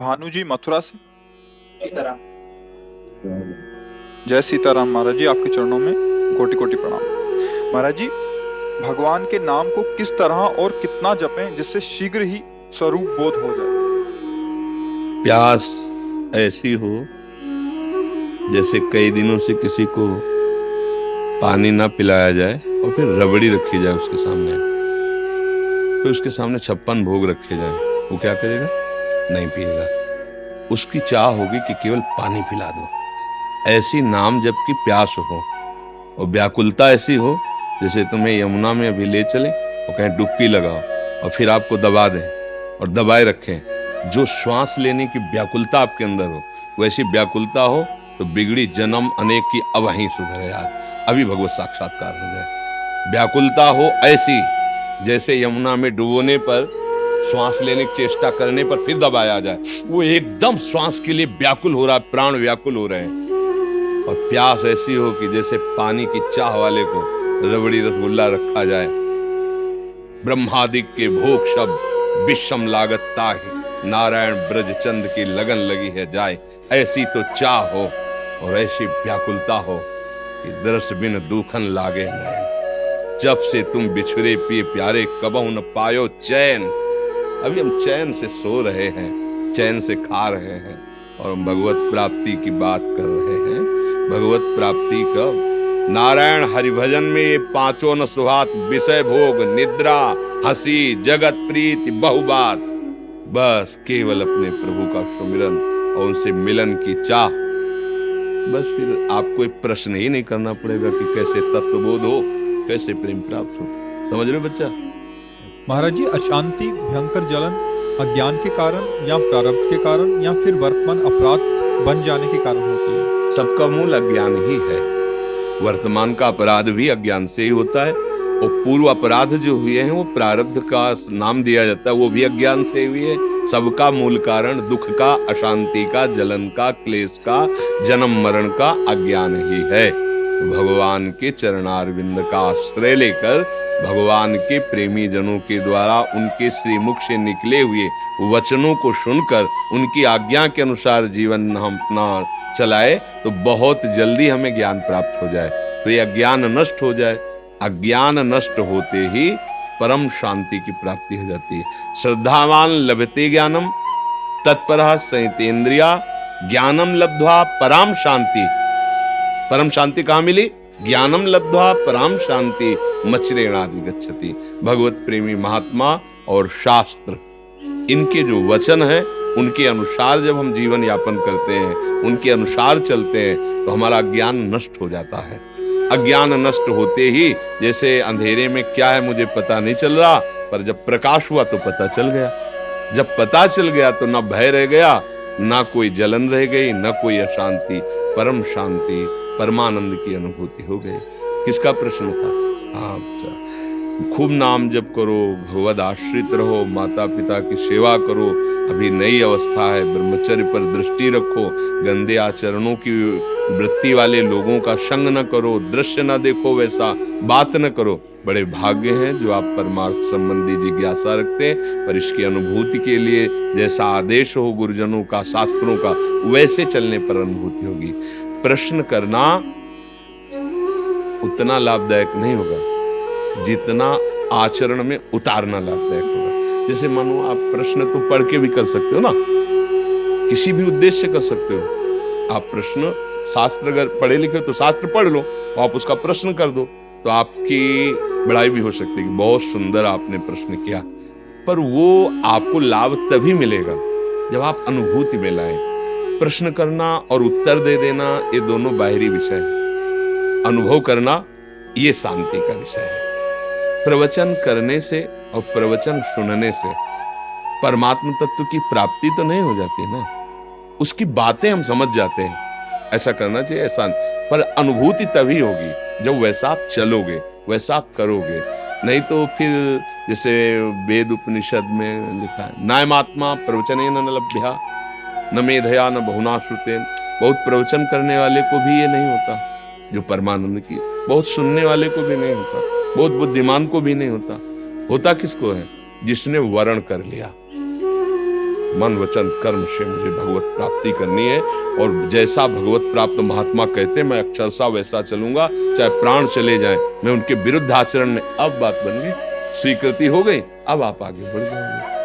भानु जी मथुरा से। सीताराम। जय सीताराम महाराज जी, आपके चरणों में कोटि कोटि प्रणाम। महाराज जी, भगवान के नाम को किस तरह और कितना जपें जिससे शीघ्र ही स्वरूप बोध हो जाए? प्यास ऐसी हो जैसे कई दिनों से किसी को पानी ना पिलाया जाए और फिर रबड़ी रखी जाए उसके सामने, फिर उसके सामने 56 भोग रखे जाए, वो क्या करेगा? नहीं पिएगा। उसकी चाह होगी कि केवल पानी पिला दो। ऐसी नाम जब की प्यास हो और व्याकुलता ऐसी हो जैसे तुम्हें यमुना में अभी ले चले और कहें डुबकी लगाओ और फिर आपको दबा दें और दबाए रखें। जो श्वास लेने की व्याकुलता आपके अंदर हो, वैसी व्याकुलता हो तो बिगड़ी जन्म अनेक की अब वहीं सुधरे यार, अभी भगवत साक्षात्कार हो जाए। व्याकुलता हो ऐसी जैसे यमुना में डुबोने पर श्वास लेने की चेष्टा करने पर फिर दबाया जाए, वो एकदम श्वास के लिए व्याकुल हो रहा है, प्राण व्याकुल हो रहे हैं। और प्यास ऐसी हो कि जैसे पानी की चाह वाले को रबड़ी रसगुल्ला रखा जाए। ब्रह्मादिक के भोग शब्द विषम लागत ताहि, नारायण ब्रज चंद की लगन लगी है जाए। ऐसी तो चाह हो और ऐसी व्याकुलता हो कि दरस बिन दूखन लागे नैन। जब से तुम बिछुरे पिए प्यारे कबहु न पायो चैन। अभी हम चैन से सो रहे हैं, चैन से खा रहे हैं और हम भगवत प्राप्ति की बात कर रहे हैं। भगवत प्राप्ति का नारायण हरिभजन में ये पांचों न सुहात, विषय भोग, निद्रा, हंसी, जगत प्रीति, बहुबात। बस केवल अपने प्रभु का सुमिरन और उनसे मिलन की चाह। बस फिर आपको एक प्रश्न ही नहीं करना पड़ेगा कि कैसे तत्वबोध हो, कैसे प्रेम प्राप्त हो। समझ रहे हो बच्चा? महाराज जी, अशांति, भयंकर जलन अज्ञान के कारण या प्रारब्ध के कारण या फिर वर्तमान अपराध बन जाने के कारण होती है? सबका मूल अज्ञान ही है। वर्तमान का अपराध भी अज्ञान से ही होता है और पूर्व अपराध जो हुए हैं वो प्रारब्ध का नाम दिया जाता है, वो भी अज्ञान से हुई है। सबका मूल कारण दुख का, अशांति का, जलन का, क्लेश का, जन्म मरण का अज्ञान ही है। भगवान के चरणारविंद का आश्रय लेकर भगवान के प्रेमी जनों के द्वारा उनके श्रीमुख से निकले हुए वचनों को सुनकर उनकी आज्ञा के अनुसार जीवन हम अपना चलाए तो बहुत जल्दी हमें ज्ञान प्राप्त हो जाए, तो ये अज्ञान नष्ट हो जाए। अज्ञान नष्ट होते ही परम शांति की प्राप्ति हो जाती है। श्रद्धावान लभते ज्ञानम तत्परः संयतेन्द्रिया ज्ञानम लब्ध्वा पराम शांति। परम शांति कहाँ मिली? ज्ञानम लब्ध्वा पराम शांति मच्रेणादि गच्छति। भगवत प्रेमी महात्मा और शास्त्र, इनके जो वचन है उनके अनुसार जब हम जीवन यापन करते हैं, उनके अनुसार चलते हैं तो हमारा ज्ञान नष्ट हो जाता है। अज्ञान नष्ट होते ही जैसे अंधेरे में क्या है मुझे पता नहीं चल रहा, पर जब प्रकाश हुआ तो पता चल गया। जब पता चल गया तो ना भय रह गया, ना कोई जलन रह गई, ना कोई अशांति। परम शांति, परमानंद की अनुभूति हो गई। किसका प्रश्न था? अच्छा, खूब नाम जप करो, भगवद आश्रित रहो, माता पिता की सेवा करो। अभी नई अवस्था है, ब्रह्मचर्य पर दृष्टि रखो, गंदे आचरणों की वृत्ति वाले लोगों का संग न करो, दृश्य न देखो, वैसा बात न करो। बड़े भाग्य हैं जो आप परमार्थ संबंधी जिज्ञासा रखते हैं, पर इसकी अनुभूति के लिए जैसा आदेश हो गुरुजनों का, शास्त्रों का, वैसे चलने पर अनुभूति होगी। प्रश्न करना उतना लाभदायक नहीं होगा जितना आचरण में उतारना लाभदायक होगा। जैसे मानो आप प्रश्न तो पढ़ के भी कर सकते हो ना, किसी भी उद्देश्य से कर सकते हो। आप प्रश्न, शास्त्र अगर पढ़े लिखे हो तो शास्त्र पढ़ लो, आप उसका प्रश्न कर दो तो आपकी बड़ाई भी हो सकती है कि बहुत सुंदर आपने प्रश्न किया। पर वो आपको लाभ तभी मिलेगा जब आप अनुभूति में लाएं। प्रश्न करना और उत्तर दे देना ये दोनों बाहरी विषय है, अनुभव करना ये शांति का विषय है। प्रवचन करने से और प्रवचन सुनने से परमात्म तत्व की प्राप्ति तो नहीं हो जाती ना, उसकी बातें हम समझ जाते हैं। ऐसा करना चाहिए, ऐसा पर अनुभूति तभी होगी जब वैसा आप चलोगे, वैसा आप करोगे। नहीं तो फिर जैसे वेद उपनिषद में लिखा है, नायमात्मा प्रवचनेन न लभ्या न मेधया न बहुना श्रुतेन। बहुत प्रवचन करने वाले को भी ये नहीं होता जो परमानंद की, बहुत सुनने वाले को भी नहीं होता, बहुत बुद्धिमान को भी नहीं होता। होता किसको है? जिसने वर्ण कर लिया। मन वचन कर्म से मुझे भगवत प्राप्ति करनी है, और जैसा भगवत प्राप्त महात्मा कहते मैं अक्षरशः वैसा चलूंगा, चाहे प्राण चले जाएं। मैं उनके विरुद्ध आचरण में, अब बात बन गई, स्वीकृति हो गई, अब आप आगे बढ़ जाओगे।